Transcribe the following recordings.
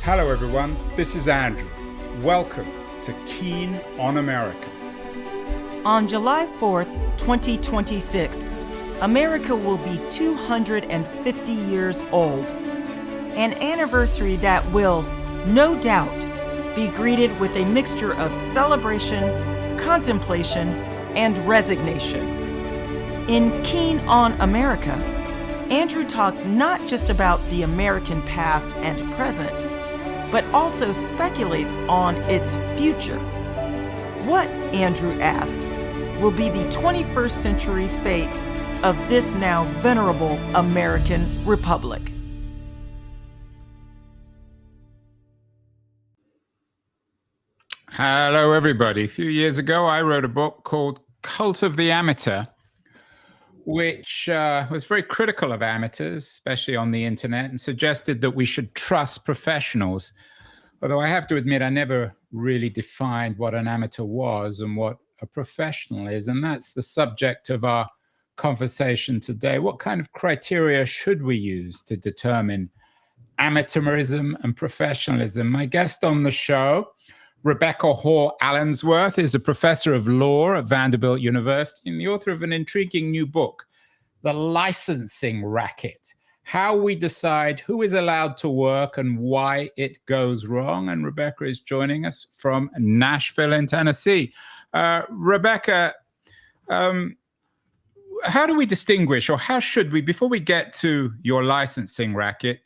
Hello everyone, this is Andrew. Welcome to Keen on America. On July 4th, 2026, America will be 250 years old, an anniversary that will, no doubt, be greeted with a mixture of celebration, contemplation, and resignation. In Keen on America, Andrew talks not just about the American past and present, but also speculates on its future. What, Andrew asks, will be the 21st century fate of this now venerable American republic? Hello everybody. A few years ago, I wrote a book called Cult of the Amateur, which was very critical of amateurs, especially on the internet, and suggested that we should trust professionals. Although I have to admit, I never really defined what an amateur was and what a professional is. And that's the subject of our conversation today. What kind of criteria should we use to determine amateurism and professionalism? My guest on the show, Rebecca Hall Allensworth, is a professor of law at Vanderbilt University and the author of an intriguing new book, The Licensing Racket: How We Decide Who is Allowed to Work and Why It Goes Wrong. And Rebecca is joining us from Nashville in Tennessee. Rebecca, how do we distinguish, or how should we, before we get to your licensing racket,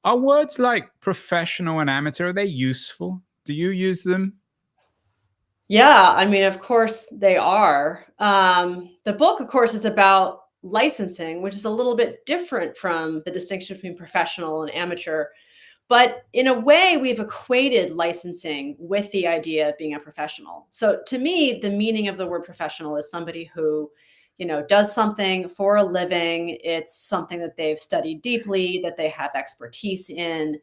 are words like professional and amateur, are they useful? Do you use them? Yeah, I mean, of course they are. The book, of course, is about licensing, which is a little bit different from the distinction between professional and amateur. But in a way, we've equated licensing with the idea of being a professional. So to me, the meaning of the word professional is somebody who, does something for a living. It's something that they've studied deeply, that they have expertise in,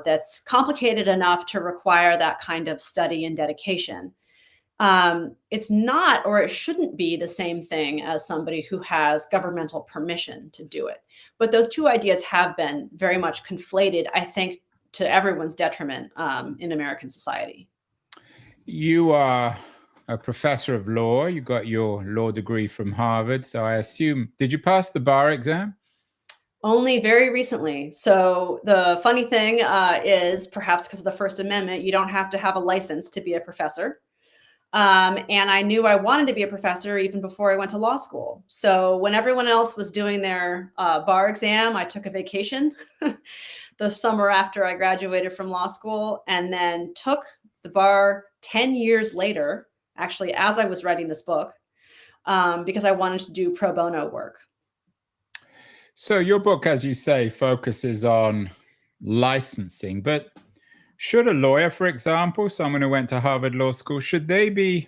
that's complicated enough to require that kind of study and dedication. It's not, or it shouldn't be, the same thing as somebody who has governmental permission to do it. But those two ideas have been very much conflated, I think, to everyone's detriment in American society. You are a professor of law. You got your law degree from Harvard. So I assume, did you pass the bar exam? Only very recently. So the funny thing is, perhaps because of the First Amendment, you don't have to have a license to be a professor. And I knew I wanted to be a professor even before I went to law school. So when everyone else was doing their bar exam, I took a vacation the summer after I graduated from law school, and then took the bar 10 years later, actually, as I was writing this book, because I wanted to do pro bono work. So your book, as you say, focuses on licensing, but should a lawyer, for example, someone who went to Harvard Law School, should they be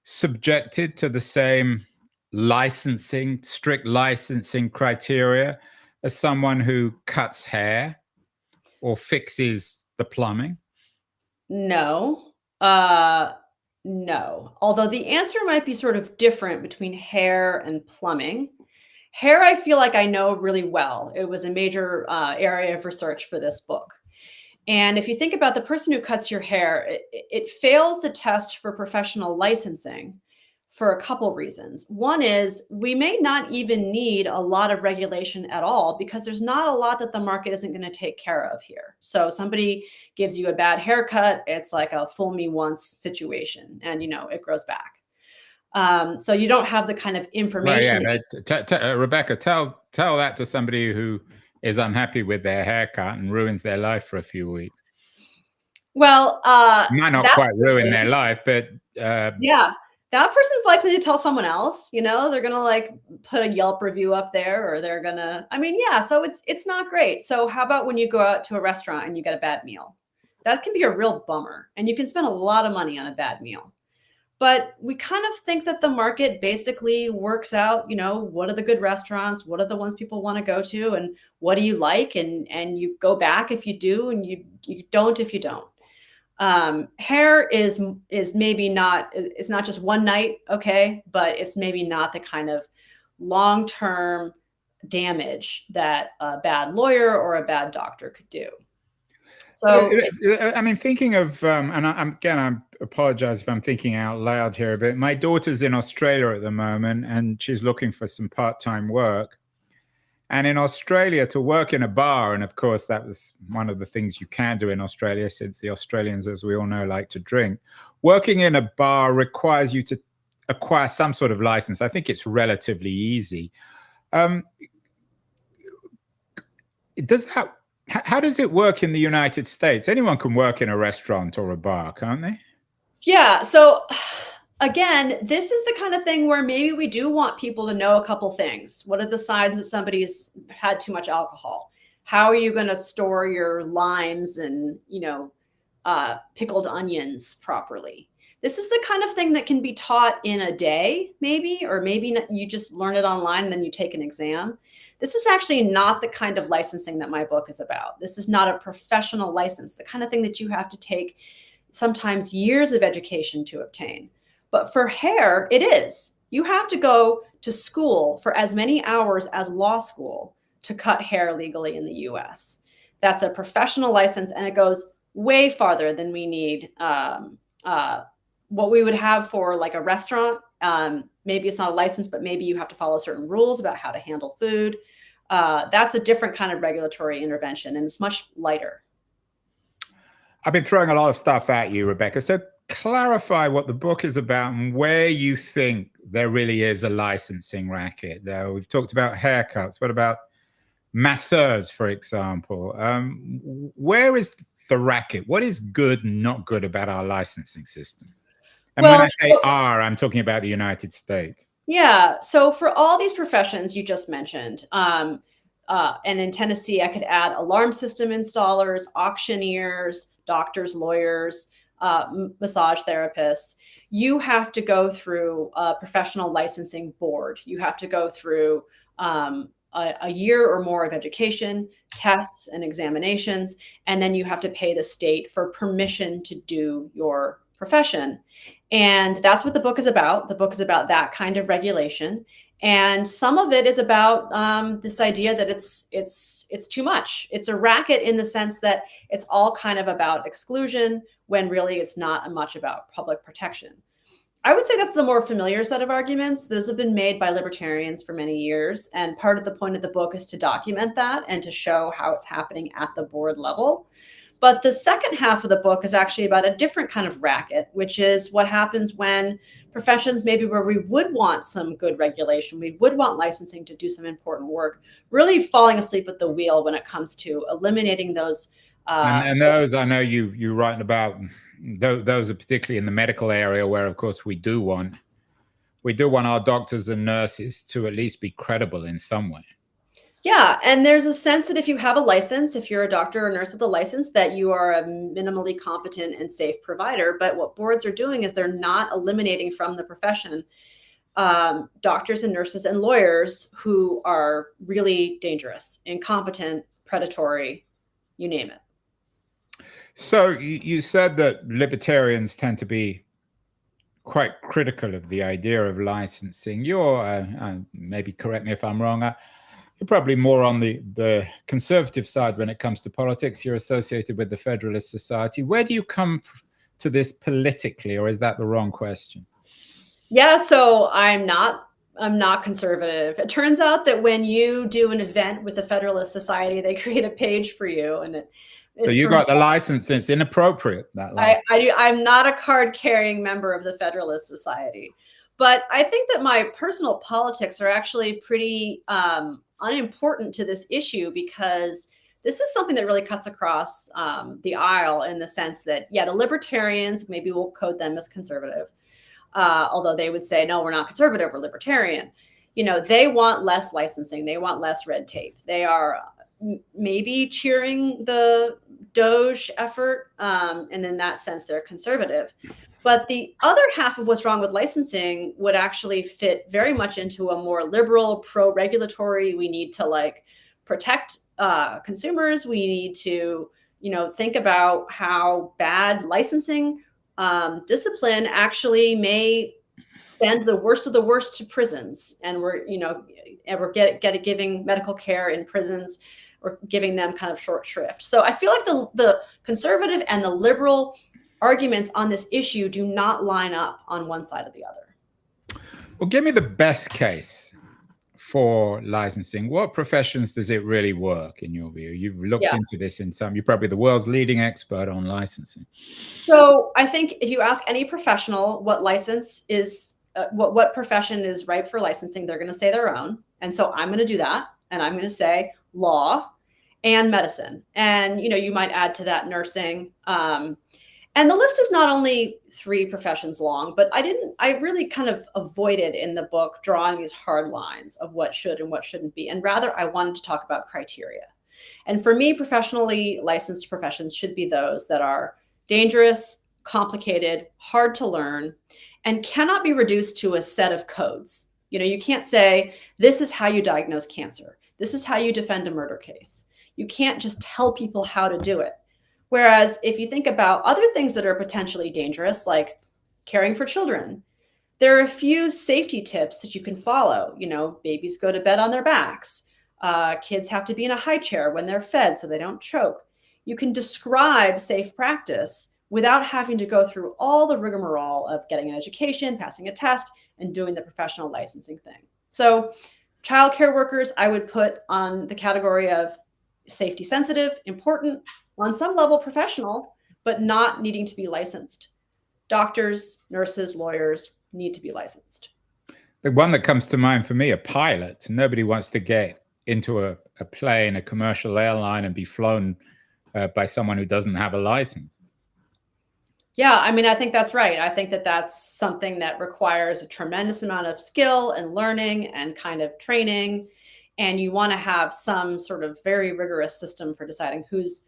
subjected to the same strict licensing criteria as someone who cuts hair or fixes the plumbing? No. No. Although the answer might be sort of different between hair and plumbing. Hair, I feel like I know really well. It was a major area of research for this book. And if you think about the person who cuts your hair, it fails the test for professional licensing for a couple reasons. One is we may not even need a lot of regulation at all, because there's not a lot that the market isn't going to take care of here. So somebody gives you a bad haircut, it's like a fool me once situation, and it grows back. So you don't have the kind of information. Well, yeah, Rebecca, tell that to somebody who is unhappy with their haircut and ruins their life for a few weeks. Well, might not quite ruin their life, but yeah, that person's likely to tell someone else. They're gonna like put a Yelp review up there, or they're gonna. So it's not great. So how about when you go out to a restaurant and you get a bad meal? That can be a real bummer, and you can spend a lot of money on a bad meal. But we kind of think that the market basically works out, what are the good restaurants? What are the ones people want to go to? And what do you like? And you go back if you do, and you don't if you don't. Hair is maybe not, it's not just one night, okay, but it's maybe not the kind of long-term damage that a bad lawyer or a bad doctor could do. So I mean, thinking of, and I apologize if I'm thinking out loud here a bit. My daughter's in Australia at the moment, and she's looking for some part-time work. And in Australia, to work in a bar, and of course, that was one of the things you can do in Australia, since the Australians, as we all know, like to drink. Working in a bar requires you to acquire some sort of license. I think it's relatively easy. How does it work in the United States? Anyone can work in a restaurant or a bar, can't they? yeah, so again, this is the kind of thing where maybe we do want people to know a couple things. What are the signs that somebody's had too much alcohol? How are you going to store your limes and, pickled onions properly? This is the kind of thing that can be taught in a day, maybe, or maybe you just learn it online and then you take an exam. This is actually not the kind of licensing that my book is about. This is not a professional license, the kind of thing that you have to take sometimes years of education to obtain. But for hair, it is. You have to go to school for as many hours as law school to cut hair legally in the US. That's a professional license, and it goes way farther than we need. What we would have for like a restaurant, maybe it's not a license, but maybe you have to follow certain rules about how to handle food. That's a different kind of regulatory intervention, and it's much lighter. I've been throwing a lot of stuff at you, Rebecca. So clarify what the book is about and where you think there really is a licensing racket. We've talked about haircuts. What about masseurs, for example? Where is the racket? What is good and not good about our licensing system? And when I say I'm talking about the United States. Yeah. So for all these professions you just mentioned, and in Tennessee, I could add alarm system installers, auctioneers, doctors, lawyers, massage therapists. You have to go through a professional licensing board. You have to go through a year or more of education, tests and examinations, and then you have to pay the state for permission to do your profession. And that's what the book is about. The book is about that kind of regulation. And some of it is about this idea that it's too much. It's a racket in the sense that it's all kind of about exclusion, when really it's not much about public protection. I would say that's the more familiar set of arguments. Those have been made by libertarians for many years. And part of the point of the book is to document that and to show how it's happening at the board level. But the second half of the book is actually about a different kind of racket, which is what happens when professions maybe where we would want some good regulation, we would want licensing to do some important work, really falling asleep at the wheel when it comes to eliminating those. And those, I know you're writing about, those are particularly in the medical area, where of course we do want our doctors and nurses to at least be credible in some way. Yeah, and there's a sense that if you have a license, if you're a doctor or nurse with a license, that you are a minimally competent and safe provider. But what boards are doing is they're not eliminating from the profession doctors and nurses and lawyers who are really dangerous, incompetent, predatory, you name it. So you said that libertarians tend to be quite critical of the idea of licensing. You're, maybe correct me if I'm wrong, you're probably more on the conservative side when it comes to politics. You're associated with the Federalist Society. Where do you come to this politically, or is that the wrong question? Yeah, so I'm not conservative. It turns out that when you do an event with the Federalist Society, they create a page for you, and so you got the license. It's inappropriate, that license. I'm not a card-carrying member of the Federalist Society. But I think that my personal politics are actually pretty unimportant to this issue, because this is something that really cuts across the aisle, in the sense that, yeah, the libertarians, maybe we'll code them as conservative, although they would say, no, we're not conservative, we're libertarian. They want less licensing. They want less red tape. They are maybe cheering the Doge effort. And in that sense, they're conservative. But the other half of what's wrong with licensing would actually fit very much into a more liberal, pro-regulatory. We need to protect consumers. We need to, think about how bad licensing discipline actually may send the worst of the worst to prisons. And we're giving medical care in prisons. or giving them kind of short shrift. So I feel like the conservative and the liberal arguments on this issue do not line up on one side or the other. Well, give me the best case for licensing. What professions does it really work in your view? You've looked into this in some, you're probably the world's leading expert on licensing. So I think if you ask any professional what license is, what profession is ripe for licensing, they're going to say their own. And so I'm going to do that. And I'm going to say law and medicine. And, you might add to that nursing. And the list is not only 3 professions long, but I really kind of avoided in the book drawing these hard lines of what should and what shouldn't be. And rather, I wanted to talk about criteria. And for me, professionally licensed professions should be those that are dangerous, complicated, hard to learn, and cannot be reduced to a set of codes. You can't say, this is how you diagnose cancer. This is how you defend a murder case. You can't just tell people how to do it. Whereas if you think about other things that are potentially dangerous, like caring for children, there are a few safety tips that you can follow. Babies go to bed on their backs. Kids have to be in a high chair when they're fed so they don't choke. You can describe safe practice without having to go through all the rigmarole of getting an education, passing a test, and doing the professional licensing thing. So childcare workers, I would put on the category of safety sensitive, important, on some level professional, but not needing to be licensed. Doctors, nurses, lawyers need to be licensed. The one that comes to mind for me, a pilot. Nobody wants to get into a plane, a commercial airline, and be flown by someone who doesn't have a license. Yeah, I think that's right. I think that that's something that requires a tremendous amount of skill and learning and kind of training. And you want to have some sort of very rigorous system for deciding who's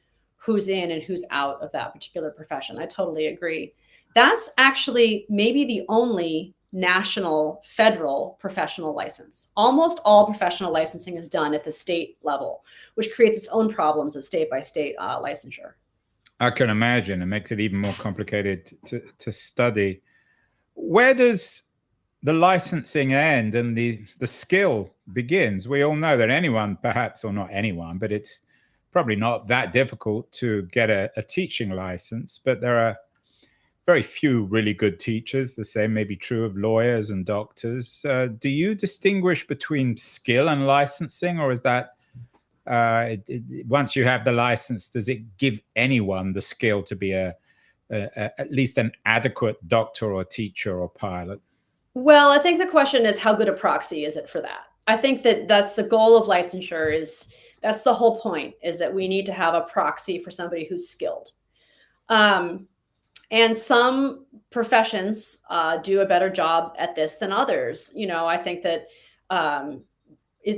in and who's out of that particular profession. I totally agree. That's actually maybe the only national federal professional license. Almost all professional licensing is done at the state level, which creates its own problems of state by state licensure. I can imagine. It makes it even more complicated to study. Where does the licensing end and the skill begins? We all know that anyone, perhaps, or not anyone, but it's probably not that difficult to get a teaching license, but there are very few really good teachers. The same may be true of lawyers and doctors. Do you distinguish between skill and licensing, or is that once you have the license, does it give anyone the skill to be at least an adequate doctor or teacher or pilot? Well, I think the question is, how good a proxy is it for that? I think that that's the goal of licensure. That's the whole point, is that we need to have a proxy for somebody who's skilled. And some professions do a better job at this than others. I think that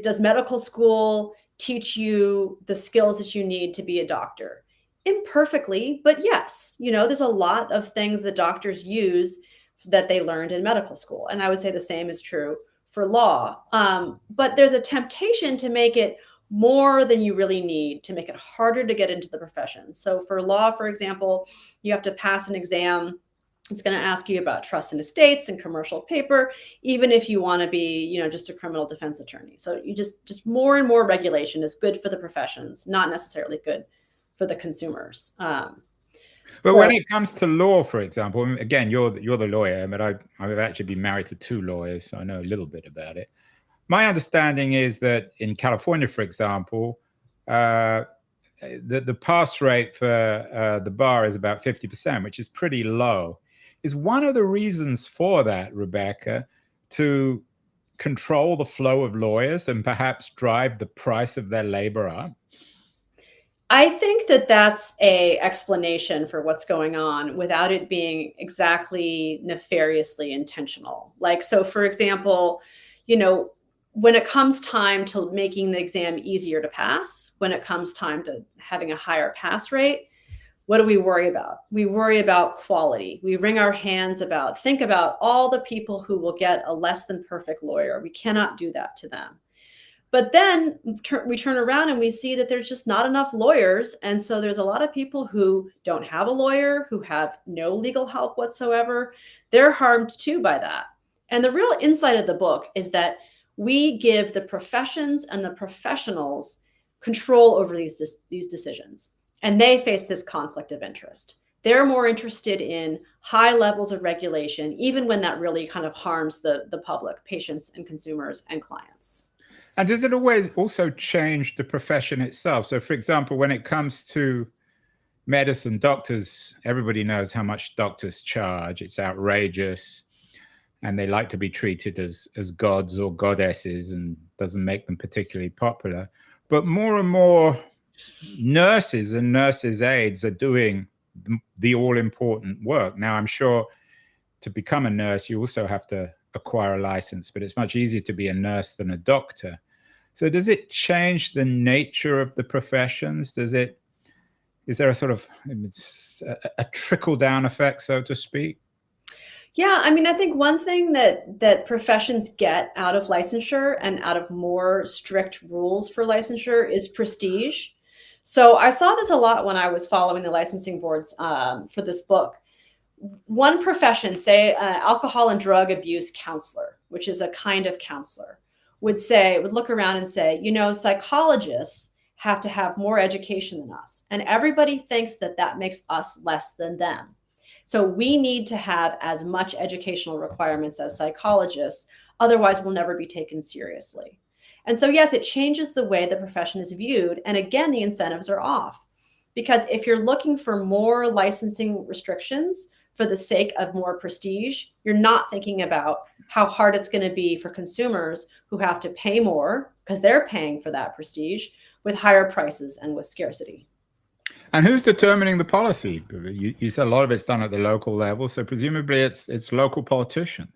does medical school teach you the skills that you need to be a doctor? Imperfectly, but yes. There's a lot of things that doctors use that they learned in medical school. And I would say the same is true for law. But there's a temptation to make it more than you really need, to make it harder to get into the profession. So for law, for example, you have to pass an exam. It's going to ask you about trusts and estates and commercial paper, even if you want to be, just a criminal defense attorney. So you just more and more regulation is good for the professions, not necessarily good for the consumers. But when it comes to law, for example, again, you're the lawyer, but I've actually been married to 2 lawyers, so I know a little bit about it. My understanding is that in California, for example, the pass rate for the bar is about 50%, which is pretty low. Is one of the reasons for that, Rebecca, to control the flow of lawyers and perhaps drive the price of their labor up? I think that that's an explanation for what's going on without it being exactly nefariously intentional. So for example, when it comes time to making the exam easier to pass, when it comes time to having a higher pass rate, what do we worry about? We worry about quality. We wring our hands think about all the people who will get a less than perfect lawyer. We cannot do that to them. But then we turn around and we see that there's just not enough lawyers. And so there's a lot of people who don't have a lawyer, who have no legal help whatsoever. They're harmed too by that. And the real insight of the book is that we give the professions and the professionals control over these decisions. And they face this conflict of interest. They're more interested in high levels of regulation, even when that really kind of harms the public, patients and consumers and clients. And does it always also change the profession itself? So, for example, when it comes to medicine, doctors, everybody knows how much doctors charge. It's outrageous. And they like to be treated as gods or goddesses, and doesn't make them particularly popular. But more and more nurses and nurses' aides are doing the all-important work. Now, I'm sure to become a nurse, you also have to acquire a license, but it's much easier to be a nurse than a doctor. So does it change the nature of the professions? Is there a sort of a trickle-down effect, so to speak? Yeah, I mean, I think one thing that professions get out of licensure and out of more strict rules for licensure is prestige. So I saw this a lot when I was following the licensing boards for this book. One profession, say alcohol and drug abuse counselor, which is a kind of counselor, would look around and say, psychologists have to have more education than us. And everybody thinks that makes us less than them. So we need to have as much educational requirements as psychologists, otherwise we'll never be taken seriously. And so, yes, it changes the way the profession is viewed. And again, the incentives are off. Because if you're looking for more licensing restrictions for the sake of more prestige, you're not thinking about how hard it's going to be for consumers who have to pay more because they're paying for that prestige with higher prices and with scarcity. And who's determining the policy? You said a lot of it's done at the local level, so presumably it's local politicians.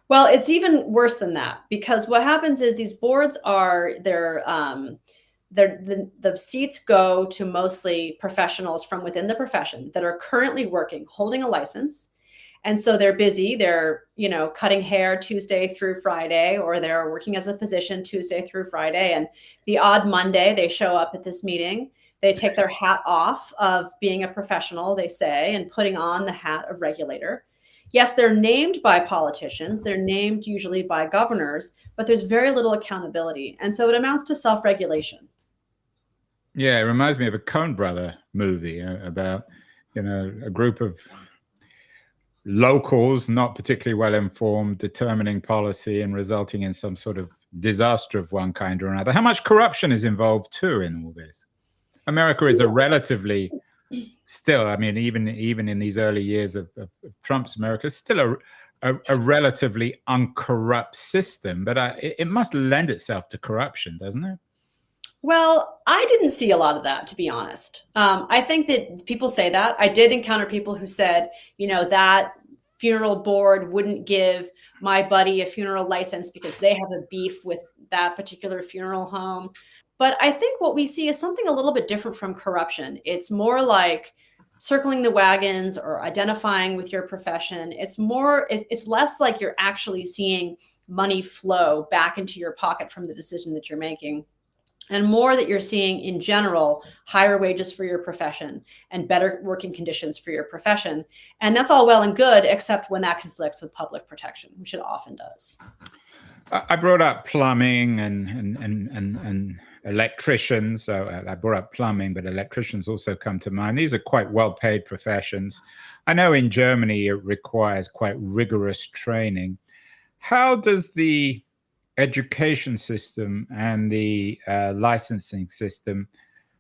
Well, it's even worse than that, because what happens is these boards the seats go to mostly professionals from within the profession that are currently working, holding a license. And so they're busy. They're, cutting hair Tuesday through Friday, or they're working as a physician Tuesday through Friday. And the odd Monday, they show up at this meeting. They take their hat off of being a professional, they say, and putting on the hat of regulator. Yes, they're named by politicians. They're named usually by governors, but there's very little accountability. And so it amounts to self-regulation. Yeah, it reminds me of a Coen Brother movie about, a group of locals, not particularly well informed, determining policy and resulting in some sort of disaster of one kind or another. How much corruption is involved too in all this? America is a relatively still, I mean, even in these early years of Trump's America, is still a relatively uncorrupt system, but it must lend itself to corruption, doesn't it? Well, I didn't see a lot of that, to be honest. I think that people say that. I did encounter people who said, that funeral board wouldn't give my buddy a funeral license because they have a beef with that particular funeral home. But I think what we see is something a little bit different from corruption. It's more like circling the wagons or identifying with your profession. It's less like you're actually seeing money flow back into your pocket from the decision that you're making, and more that you're seeing in general higher wages for your profession and better working conditions for your profession. And that's all well and good, except when that conflicts with public protection, which it often does. I brought up plumbing and electricians. So I brought up plumbing, but electricians also come to mind. These are quite well-paid professions. I know in Germany it requires quite rigorous training. How does the education system and the licensing system,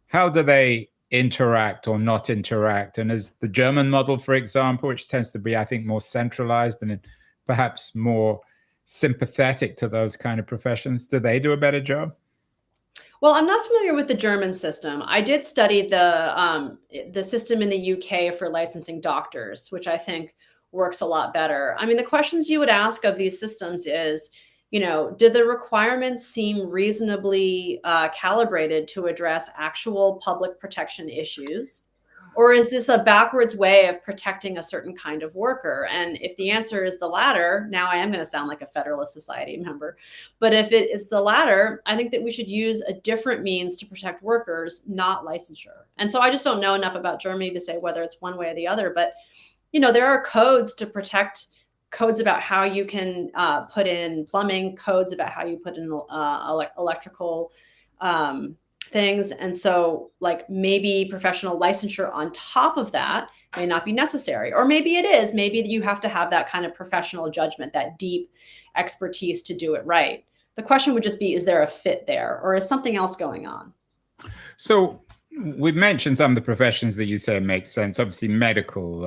how do they interact or not interact? And is the German model, for example, which tends to be, I think, more centralized and perhaps more sympathetic to those kind of professions, do they do a better job? Well, I'm not familiar with the German system. I did study the system in the UK for licensing doctors, which I think works a lot better. I mean, the questions you would ask of these systems is, do the requirements seem reasonably calibrated to address actual public protection issues? Or is this a backwards way of protecting a certain kind of worker? And if the answer is the latter, now I am going to sound like a Federalist Society member, but if it is the latter, I think that we should use a different means to protect workers, not licensure. And so I just don't know enough about Germany to say whether it's one way or the other, but there are codes to protect, codes about how you can put in plumbing, codes about how you put in electrical things. And so like maybe professional licensure on top of that may not be necessary, or maybe it is. Maybe you have to have that kind of professional judgment, that deep expertise to do it right. The question would just be, is there a fit there, or is something else going on? So we've mentioned some of the professions that you say make sense. Obviously, medical,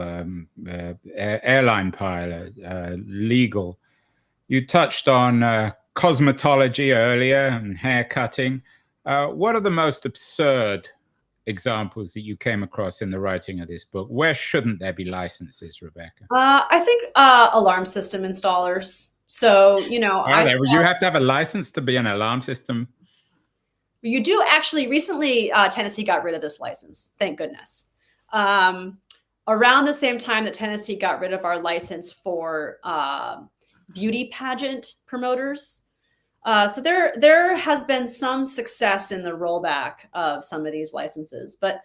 airline pilot, legal. You touched on cosmetology earlier and hair cutting. What are the most absurd examples that you came across in the writing of this book? Where shouldn't there be licenses, Rebecca? I think alarm system installers. So, you know, you have to have a license to be an alarm system. You do actually. Recently, Tennessee got rid of this license. Thank goodness. Around the same time that Tennessee got rid of our license for beauty pageant promoters. So there has been some success in the rollback of some of these licenses, but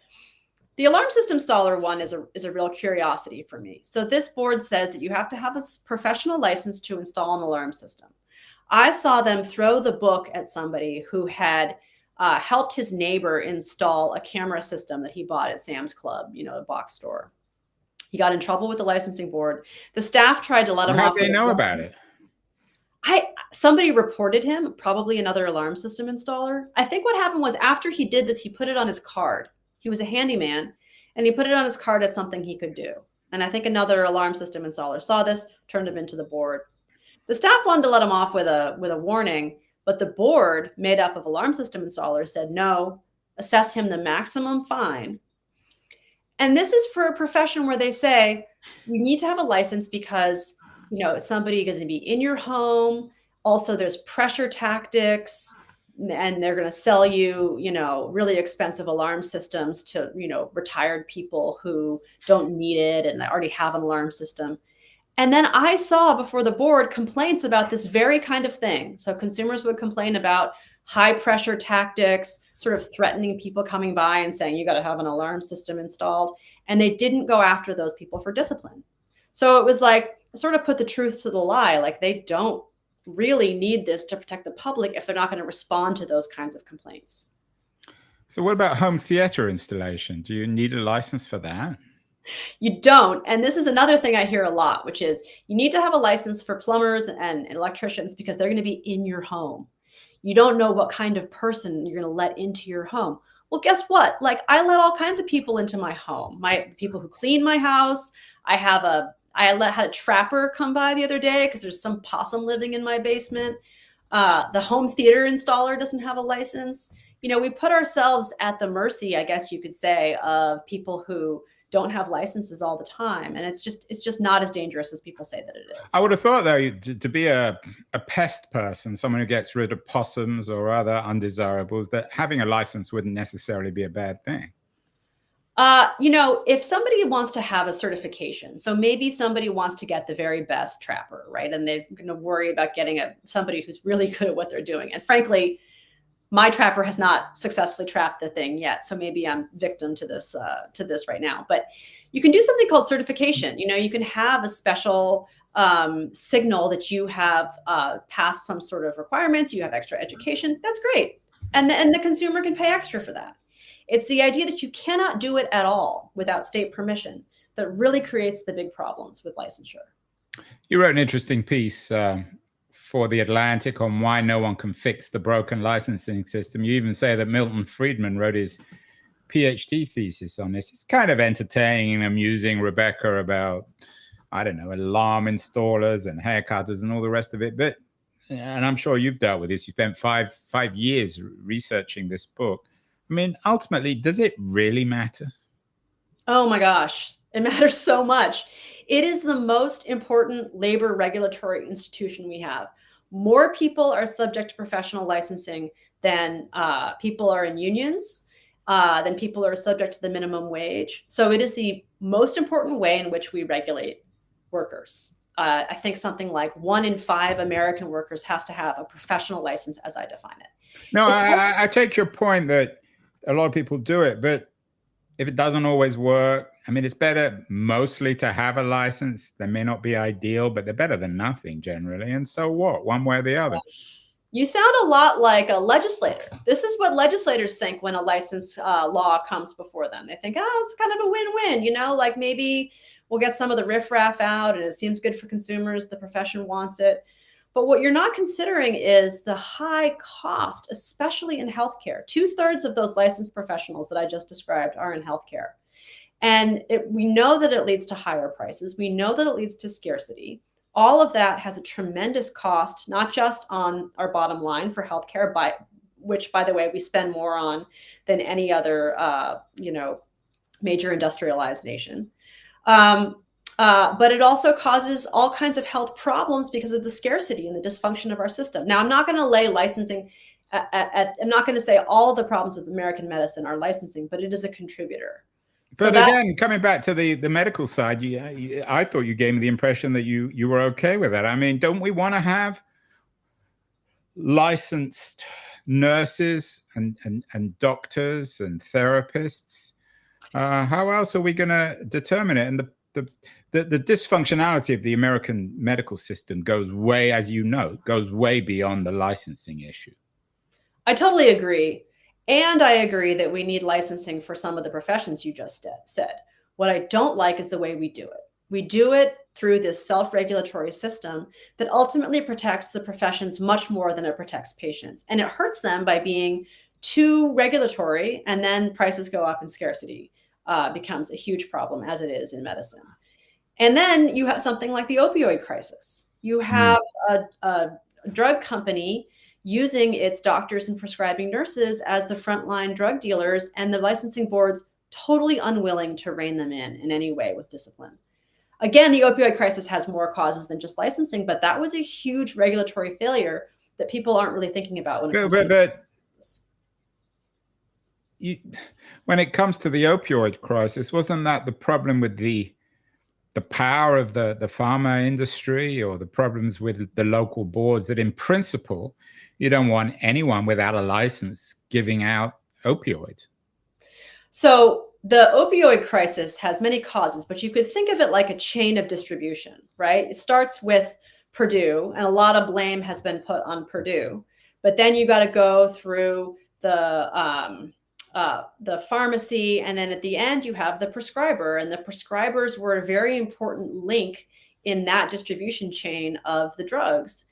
the alarm system installer one is a real curiosity for me. So this board says that you have to have a professional license to install an alarm system. I saw them throw the book at somebody who had helped his neighbor install a camera system that he bought at Sam's Club, you know, a box store. He got in trouble with the licensing board. The staff tried to let him off. How did they know about it? Somebody reported him, probably another alarm system installer. I think what happened was after he did this, he put it on his card. He was a handyman, and he put it on his card as something he could do. And I think another alarm system installer saw this, turned him into the board. The staff wanted to let him off with a warning, but the board, made up of alarm system installers, said no, assess him the maximum fine. And this is for a profession where they say you need to have a license because, you know, somebody is going to be in your home. Also, there's pressure tactics, and they're going to sell you, you know, really expensive alarm systems to, you know, retired people who don't need it and they already have an alarm system. And then I saw before the board complaints about this very kind of thing. So consumers would complain about high pressure tactics, sort of threatening people coming by and saying, you got to have an alarm system installed. And they didn't go after those people for discipline. So it was like, sort of put the truth to the lie. Like they don't really need this to protect the public if they're not going to respond to those kinds of complaints. So what about home theater installation? Do you need a license for that? You don't. And this is another thing I hear a lot, which is you need to have a license for plumbers and electricians because they're going to be in your home. You don't know what kind of person you're going to let into your home. Well, guess what? Like I let all kinds of people into my home. My people who clean my house. I had a trapper come by the other day because there's some possum living in my basement. The home theater installer doesn't have a license. You know, we put ourselves at the mercy, I guess you could say, of people who don't have licenses all the time. And it's just not as dangerous as people say that it is. I would have thought, though, to be a pest person, someone who gets rid of possums or other undesirables, that having a license wouldn't necessarily be a bad thing. You know, if somebody wants to have a certification, so maybe somebody wants to get the very best trapper, right? And they're going to worry about getting somebody who's really good at what they're doing. And frankly, my trapper has not successfully trapped the thing yet. So maybe I'm victim to this right now. But you can do something called certification. You know, you can have a special signal that you have passed some sort of requirements, you have extra education. That's great. And the consumer can pay extra for that. It's the idea that you cannot do it at all without state permission that really creates the big problems with licensure. You wrote an interesting piece for The Atlantic on why no one can fix the broken licensing system. You even say that Milton Friedman wrote his PhD thesis on this. It's kind of entertaining and amusing, Rebecca, about, I don't know, alarm installers and haircutters and all the rest of it. But, and I'm sure you've dealt with this. You spent five years researching this book. I mean, ultimately, does it really matter? Oh my gosh, it matters so much. It is the most important labor regulatory institution we have. More people are subject to professional licensing than people are in unions, than people are subject to the minimum wage. So it is the most important way in which we regulate workers. I think something like 1 in 5 American workers has to have a professional license as I define it. No, I take your point that a lot of people do it, but if it doesn't always work, I mean, it's better mostly to have a license. They may not be ideal, but they're better than nothing generally. And so what? One way or the other. You sound a lot like a legislator. This is what legislators think when a license law comes before them. They think, oh, it's kind of a win-win, like maybe we'll get some of the riffraff out and it seems good for consumers. The profession wants it. But what you're not considering is the high cost, especially in healthcare. 2/3 of those licensed professionals that I just described are in healthcare. And we know that it leads to higher prices. We know that it leads to scarcity. All of that has a tremendous cost, not just on our bottom line for healthcare, which, by the way, we spend more on than any other, major industrialized nation. But it also causes all kinds of health problems because of the scarcity and the dysfunction of our system. Now, I'm not going to lay licensing I'm not going to say all the problems with American medicine are licensing, but it is a contributor. But again, coming back to the medical side, I thought you gave me the impression that you were okay with that. I mean, don't we want to have licensed nurses and doctors and therapists? How else are we going to determine it? And the dysfunctionality of the American medical system goes way, as you know, goes way beyond the licensing issue. I totally agree. And I agree that we need licensing for some of the professions you just said. What I don't like is the way we do it. We do it through this self-regulatory system that ultimately protects the professions much more than it protects patients. And it hurts them by being too regulatory, and then prices go up and scarcity becomes a huge problem, as it is in medicine. And then you have something like the opioid crisis. You have a drug company using its doctors and prescribing nurses as the frontline drug dealers, and the licensing boards totally unwilling to rein them in any way with discipline. Again, the opioid crisis has more causes than just licensing, but that was a huge regulatory failure that people aren't really thinking about when it comes to this. When it comes to the opioid crisis, wasn't that the problem with the power of the pharma industry, or the problems with the local boards, that in principle, you don't want anyone without a license giving out opioids? So the opioid crisis has many causes, but you could think of it like a chain of distribution, right? It starts with Purdue, and a lot of blame has been put on Purdue. But then you got to go through the pharmacy, and then at the end you have the prescriber, and the prescribers were a very important link in that distribution chain of the drugs.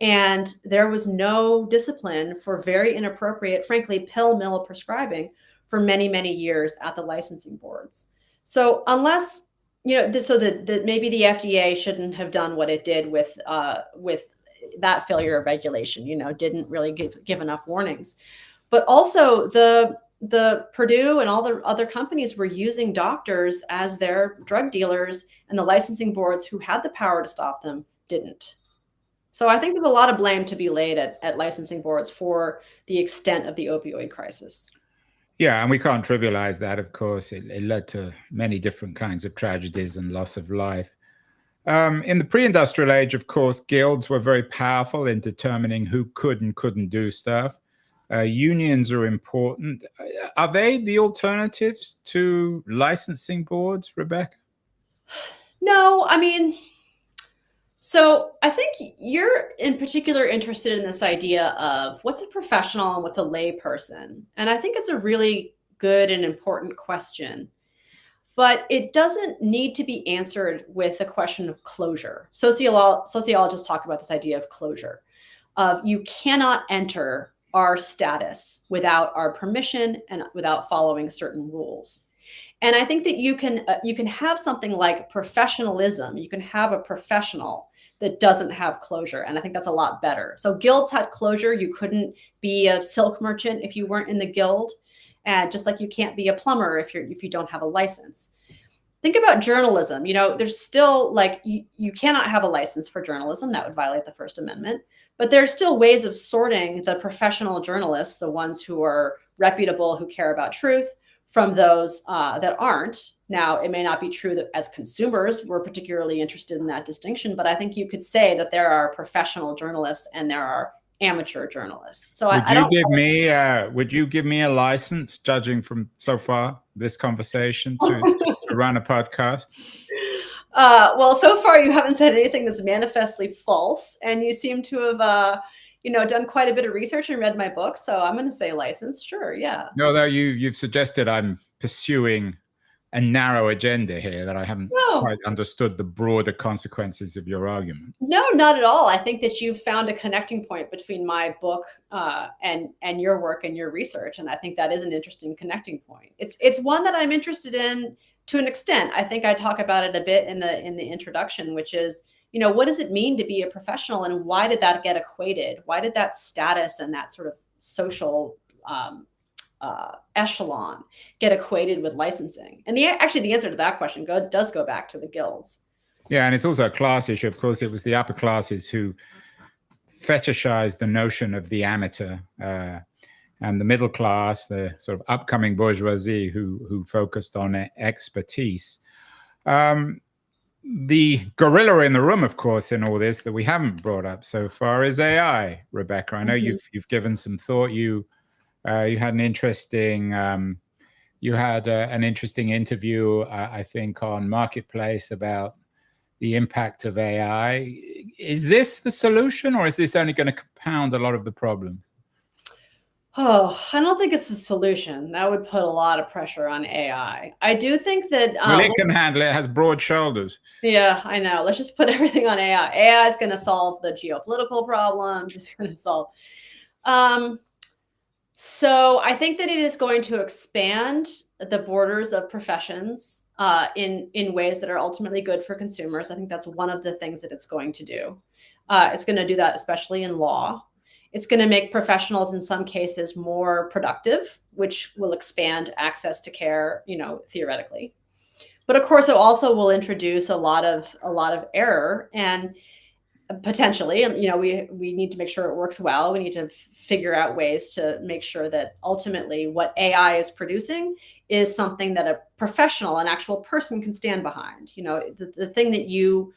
And there was no discipline for very inappropriate, frankly, pill mill prescribing for many, many years at the licensing boards. So unless, so that maybe the FDA shouldn't have done what it did with that failure of regulation, didn't really give enough warnings. But also the Purdue and all the other companies were using doctors as their drug dealers, and the licensing boards, who had the power to stop them, didn't. So I think there's a lot of blame to be laid at licensing boards for the extent of the opioid crisis. Yeah, and we can't trivialize that, of course. It led to many different kinds of tragedies and loss of life. In the pre-industrial age, of course, guilds were very powerful in determining who could and couldn't do stuff. Unions are important. Are they the alternatives to licensing boards, Rebecca? No, I mean, so I think you're in particular interested in this idea of what's a professional and what's a lay person. And I think it's a really good and important question, but it doesn't need to be answered with a question of closure. Sociologists talk about this idea of closure, of you cannot enter our status without our permission and without following certain rules. And I think that you can have something like professionalism. You can have a professional that doesn't have closure, and I think that's a lot better. So guilds had closure. You couldn't be a silk merchant if you weren't in the guild, and just like you can't be a plumber if you don't have a license. Think about journalism. There's still you cannot have a license for journalism. That would violate the First Amendment. But there's still ways of sorting the professional journalists, the ones who are reputable, who care about truth, from those that aren't. Now, it may not be true that as consumers, we're particularly interested in that distinction, but I think you could say that there are professional journalists and there are amateur journalists. So would you give me a license, judging from so far this conversation, to run a podcast? Well, so far you haven't said anything that's manifestly false, and you seem to have done quite a bit of research and read my book. So I'm going to say licensed. Sure. Yeah. Although you've suggested I'm pursuing a narrow agenda here, that I haven't No, quite understood the broader consequences of your argument. no, not at all. I think that you've found a connecting point between my book and your work and your research, and I think that is an interesting connecting point. It's one that I'm interested in to an extent. I think I talk about it a bit in the introduction, which is, what does it mean to be a professional, and why did that get equated? Why did that status and that sort of social echelon get equated with licensing? And actually, the answer to that question does go back to the guilds. Yeah, and it's also a class issue. Of course, it was the upper classes who fetishized the notion of the amateur, and the middle class, the sort of upcoming bourgeoisie, who focused on expertise. The gorilla in the room, of course, in all this that we haven't brought up so far is AI. Rebecca, I know you've given some thought. You had an interesting interview, I think, on Marketplace about the impact of AI. Is this the solution, or is this only going to compound a lot of the problems? Oh, I don't think it's the solution. That would put a lot of pressure on AI. I do think that Well, it can handle it. It has broad shoulders. Yeah, I know. Let's just put everything on AI. AI is going to solve the geopolitical problems. It's going to solve. So I think that it is going to expand the borders of professions in ways that are ultimately good for consumers. I think that's one of the things that it's going to do. It's going to do that, especially in law. It's going to make professionals in some cases more productive, which will expand access to care, theoretically. But of course, it also will introduce a lot of error, and potentially, and we need to make sure it works well. We need to figure out ways to make sure that ultimately what AI is producing is something that a professional, an actual person, can stand behind. The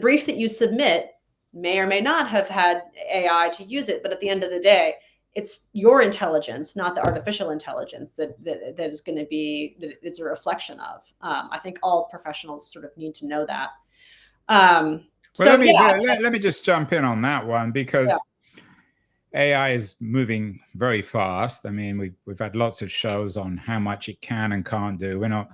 brief that you submit may or may not have had AI to use it, but at the end of the day, it's your intelligence, not the artificial intelligence that is going to be, that it's a reflection of. I think all professionals sort of need to know that. Let me just jump in on that one, because AI is moving very fast. I mean, we've had lots of shows on how much it can and can't do. We're not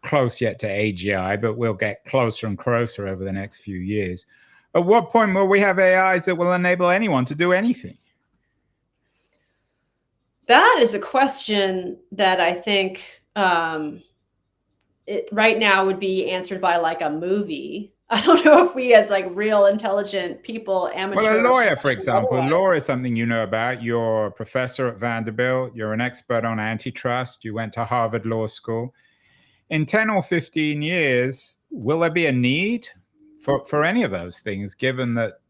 close yet to AGI, but we'll get closer and closer over the next few years. At what point will we have AIs that will enable anyone to do anything? That is a question that I think it right now would be answered by like a movie. I don't know if we, as like real intelligent people, amateur. Well, a lawyer, for example, law is something you know about. You're a professor at Vanderbilt. You're an expert on antitrust. You went to Harvard Law School. In 10 or 15 years, will there be a need for any of those things, given that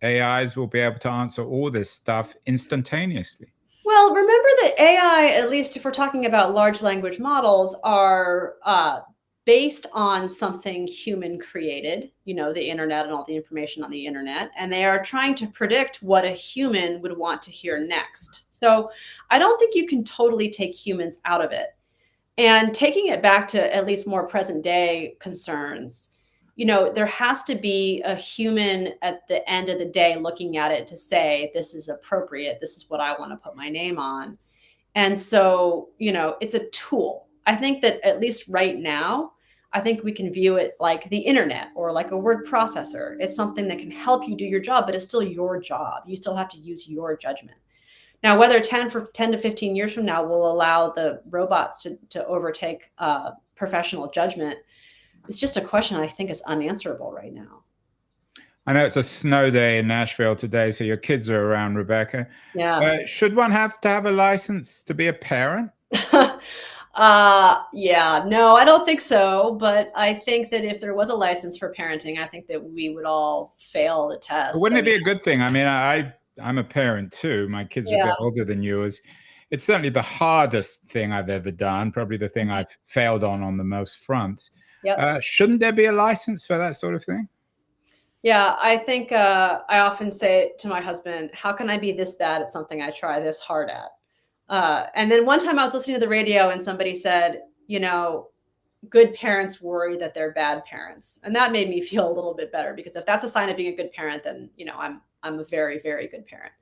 AIs will be able to answer all this stuff instantaneously? Well, remember that AI, at least if we're talking about large language models, are based on something human created, the internet and all the information on the internet, and they are trying to predict what a human would want to hear next. So I don't think you can totally take humans out of it. And taking it back to at least more present day concerns, there has to be a human at the end of the day looking at it to say, this is appropriate. This is what I want to put my name on. And so, it's a tool. I think that at least right now, I think we can view it like the internet or like a word processor. It's something that can help you do your job, but it's still your job. You still have to use your judgment. Now, whether 10 to 15 years from now will allow the robots to overtake professional judgment, it's just a question I think is unanswerable right now. I know it's a snow day in Nashville today, so your kids are around, Rebecca. Yeah. Should one have to have a license to be a parent? Yeah, no, I don't think so. But I think that if there was a license for parenting, I think that we would all fail the test. But wouldn't it be a good thing? I mean, I'm a parent too. My kids are a bit older than yours. It's certainly the hardest thing I've ever done, probably the thing I've failed on the most fronts. Yep. Shouldn't there be a license for that sort of thing? Yeah, I think I often say to my husband, how can I be this bad at something I try this hard at? And then one time I was listening to the radio and somebody said, good parents worry that they're bad parents. And that made me feel a little bit better, because if that's a sign of being a good parent, then, I'm a very, very good parent.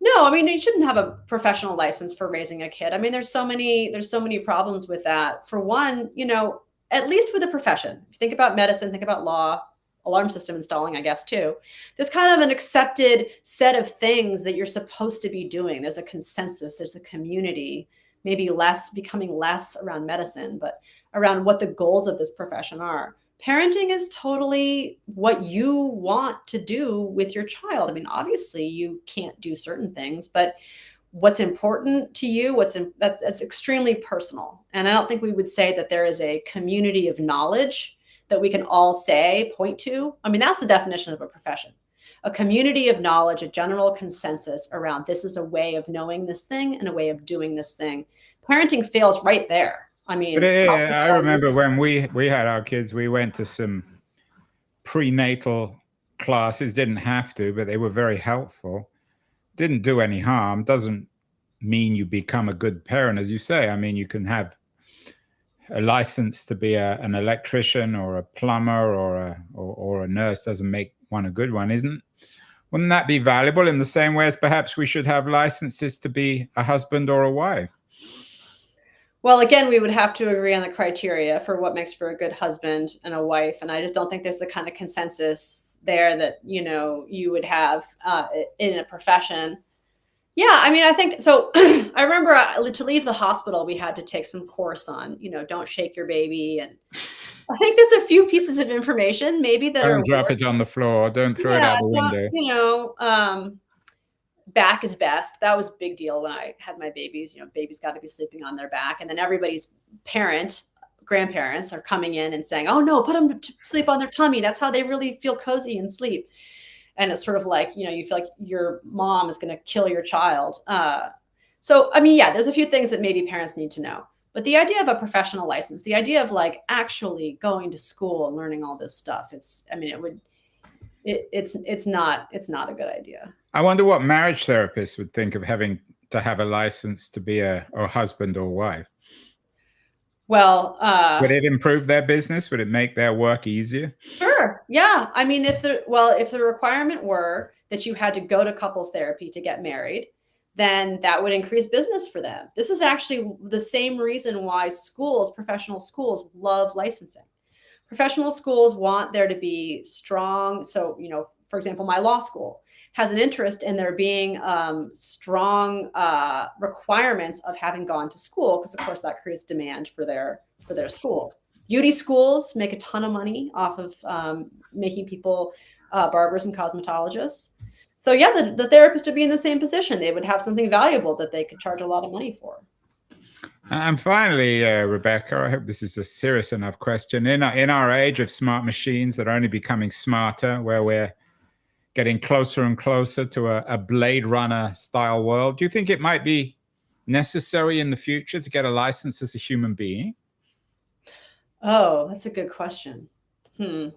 No, I mean, you shouldn't have a professional license for raising a kid. I mean, there's so many problems with that. For one, at least with a profession, if you think about medicine, think about law, alarm system installing, I guess, too. There's kind of an accepted set of things that you're supposed to be doing. There's a consensus, there's a community, maybe becoming less around medicine, but around what the goals of this profession are. Parenting is totally what you want to do with your child. I mean, obviously you can't do certain things, but what's important to you, that's extremely personal. And I don't think we would say that there is a community of knowledge that we can all point to. I mean, that's the definition of a profession. A community of knowledge, a general consensus around this is a way of knowing this thing and a way of doing this thing. Parenting fails right there. I mean, I remember when we had our kids, we went to some prenatal classes, didn't have to, but they were very helpful. Didn't do any harm. Doesn't mean you become a good parent, as you say. I mean, you can have a license to be an electrician or a plumber or a nurse. Doesn't make one a good one, wouldn't that be valuable in the same way as perhaps we should have licenses to be a husband or a wife? Well, again, we would have to agree on the criteria for what makes for a good husband and a wife. And I just don't think there's the kind of consensus there that, you would have in a profession. Yeah, I mean, I think so. I remember to leave the hospital, we had to take some course on, don't shake your baby. And I think there's a few pieces of information maybe that don't drop it on the floor. Don't throw it out the window. Back is best. That was a big deal when I had my babies. Babies got to be sleeping on their back. And then everybody's grandparents are coming in and saying, oh no, put them to sleep on their tummy. That's how they really feel cozy and sleep. And it's sort of like, you feel like your mom is going to kill your child. So, I mean, yeah, there's a few things that maybe parents need to know. But the idea of a professional license, the idea of like actually going to school and learning all this stuff, it's not a good idea. I wonder what marriage therapists would think of having to have a license to be a husband or wife. Well, would it improve their business? Would it make their work easier? Sure. Yeah. I mean, if the requirement were that you had to go to couples therapy to get married, then that would increase business for them. This is actually the same reason why professional schools love licensing. Professional schools want there to be strong. So, for example, my law school has an interest in there being strong requirements of having gone to school, because of course that creates demand for their school. Beauty schools make a ton of money off of making people barbers and cosmetologists. So yeah, the therapist would be in the same position. They would have something valuable that they could charge a lot of money for. And finally, Rebecca, I hope this is a serious enough question. In our age of smart machines that are only becoming smarter, where we're getting closer and closer to a Blade Runner style world, do you think it might be necessary in the future to get a license as a human being? Oh, that's a good question. Blade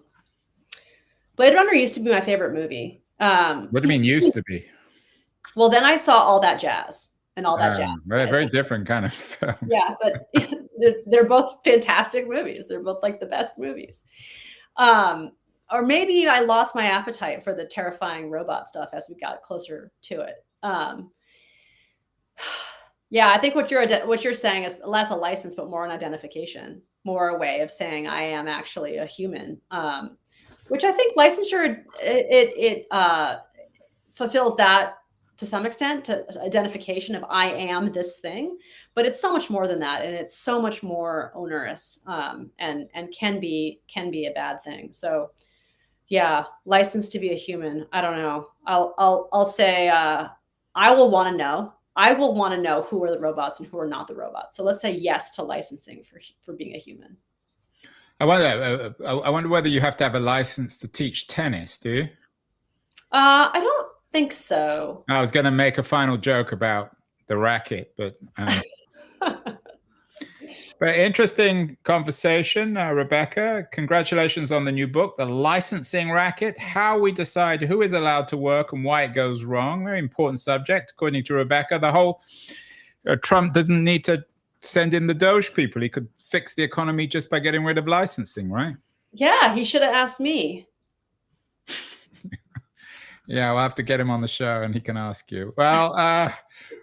Runner used to be my favorite movie. What do you mean used to be? Well, then I saw All That Jazz and All That Jazz. Very different kind of film. Yeah, but they're both fantastic movies. They're both like the best movies. Or maybe I lost my appetite for the terrifying robot stuff as we got closer to it. Yeah, I think what you're saying is less a license, but more an identification, more a way of saying I am actually a human. Which I think licensure it fulfills that to some extent, to identification of I am this thing, but it's so much more than that, and it's so much more onerous, and can be a bad thing. So. Yeah, license to be a human. I don't know. I'll say I will want to know. I will want to know who are the robots and who are not the robots. So let's say yes to licensing for being a human. I wonder whether you have to have a license to teach tennis. Do you? I don't think so. I was going to make a final joke about the racket, but. But interesting conversation, Rebecca. Congratulations on the new book, The Licensing Racket, How We Decide Who is Allowed to Work and Why It Goes Wrong. Very important subject, according to Rebecca. The whole Trump doesn't need to send in the Doge people. He could fix the economy just by getting rid of licensing, right? Yeah, he should have asked me. Yeah, we'll have to get him on the show and he can ask you. Well,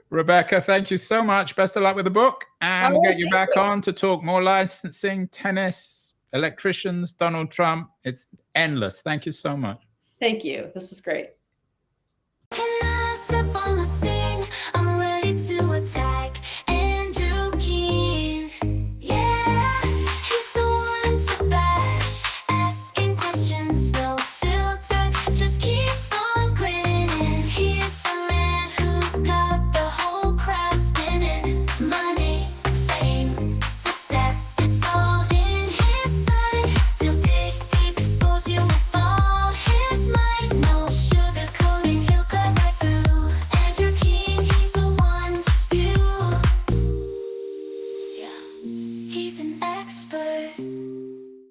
Rebecca, thank you so much. Best of luck with the book. And we'll get you back on to talk more licensing, tennis, electricians, Donald Trump. It's endless. Thank you so much. Thank you. This was great. Can I step on the sea?